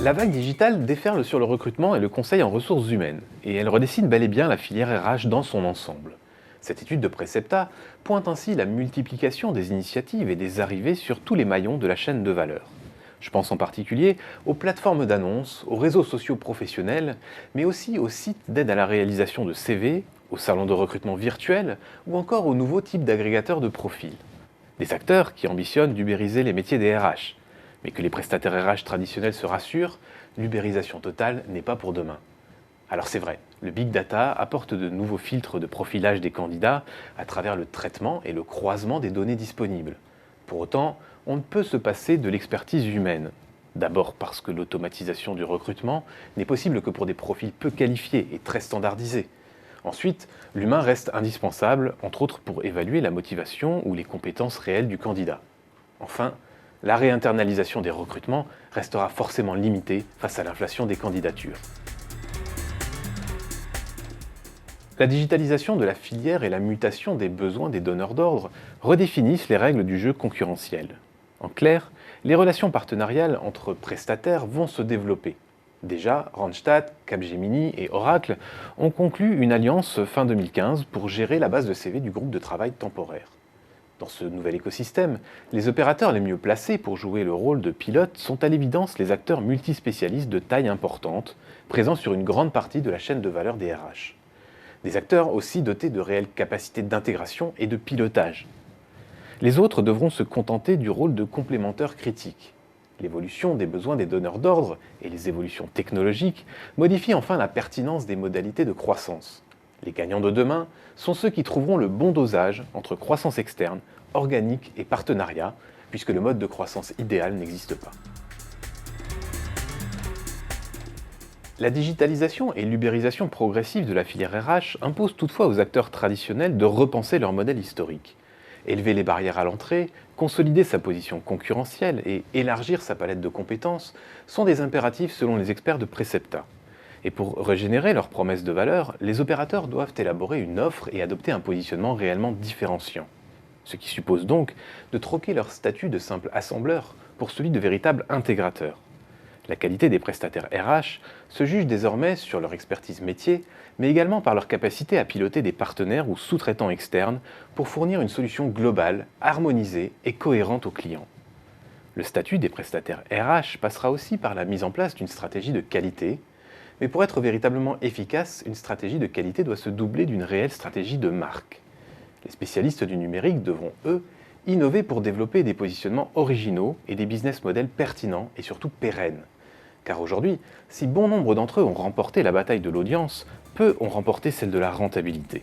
La vague digitale déferle sur le recrutement et le conseil en ressources humaines, et elle redessine bel et bien la filière RH dans son ensemble. Cette étude de Precepta pointe ainsi la multiplication des initiatives et des arrivées sur tous les maillons de la chaîne de valeur. Je pense en particulier aux plateformes d'annonces, aux réseaux sociaux professionnels, mais aussi aux sites d'aide à la réalisation de CV, aux salons de recrutement virtuels ou encore aux nouveaux types d'agrégateurs de profils. Des acteurs qui ambitionnent d'ubériser les métiers des RH. Mais que les prestataires RH traditionnels se rassurent, l'ubérisation totale n'est pas pour demain. Alors c'est vrai, le big data apporte de nouveaux filtres de profilage des candidats à travers le traitement et le croisement des données disponibles. Pour autant, on ne peut se passer de l'expertise humaine. D'abord parce que l'automatisation du recrutement n'est possible que pour des profils peu qualifiés et très standardisés. Ensuite, l'humain reste indispensable, entre autres pour évaluer la motivation ou les compétences réelles du candidat. Enfin, la réinternalisation des recrutements restera forcément limitée face à l'inflation des candidatures. La digitalisation de la filière et la mutation des besoins des donneurs d'ordre redéfinissent les règles du jeu concurrentiel. En clair, les relations partenariales entre prestataires vont se développer. Déjà, Randstad, Capgemini et Oracle ont conclu une alliance fin 2015 pour gérer la base de CV du groupe de travail temporaire. Dans ce nouvel écosystème, les opérateurs les mieux placés pour jouer le rôle de pilote sont à l'évidence les acteurs multispécialistes de taille importante, présents sur une grande partie de la chaîne de valeur des RH. Des acteurs aussi dotés de réelles capacités d'intégration et de pilotage. Les autres devront se contenter du rôle de complémentaires critiques. L'évolution des besoins des donneurs d'ordre et les évolutions technologiques modifient enfin la pertinence des modalités de croissance. Les gagnants de demain sont ceux qui trouveront le bon dosage entre croissance externe, organique et partenariat, puisque le mode de croissance idéal n'existe pas. La digitalisation et l'ubérisation progressive de la filière RH imposent toutefois aux acteurs traditionnels de repenser leur modèle historique. Élever les barrières à l'entrée, consolider sa position concurrentielle et élargir sa palette de compétences sont des impératifs selon les experts de Precepta. Et pour régénérer leurs promesses de valeur, les opérateurs doivent élaborer une offre et adopter un positionnement réellement différenciant. Ce qui suppose donc de troquer leur statut de simple assembleur pour celui de véritable intégrateur. La qualité des prestataires RH se juge désormais sur leur expertise métier, mais également par leur capacité à piloter des partenaires ou sous-traitants externes pour fournir une solution globale, harmonisée et cohérente aux clients. Le statut des prestataires RH passera aussi par la mise en place d'une stratégie de qualité, mais pour être véritablement efficace, une stratégie de qualité doit se doubler d'une réelle stratégie de marque. Les spécialistes du numérique devront, eux, innover pour développer des positionnements originaux et des business models pertinents et surtout pérennes. Car aujourd'hui, si bon nombre d'entre eux ont remporté la bataille de l'audience, peu ont remporté celle de la rentabilité.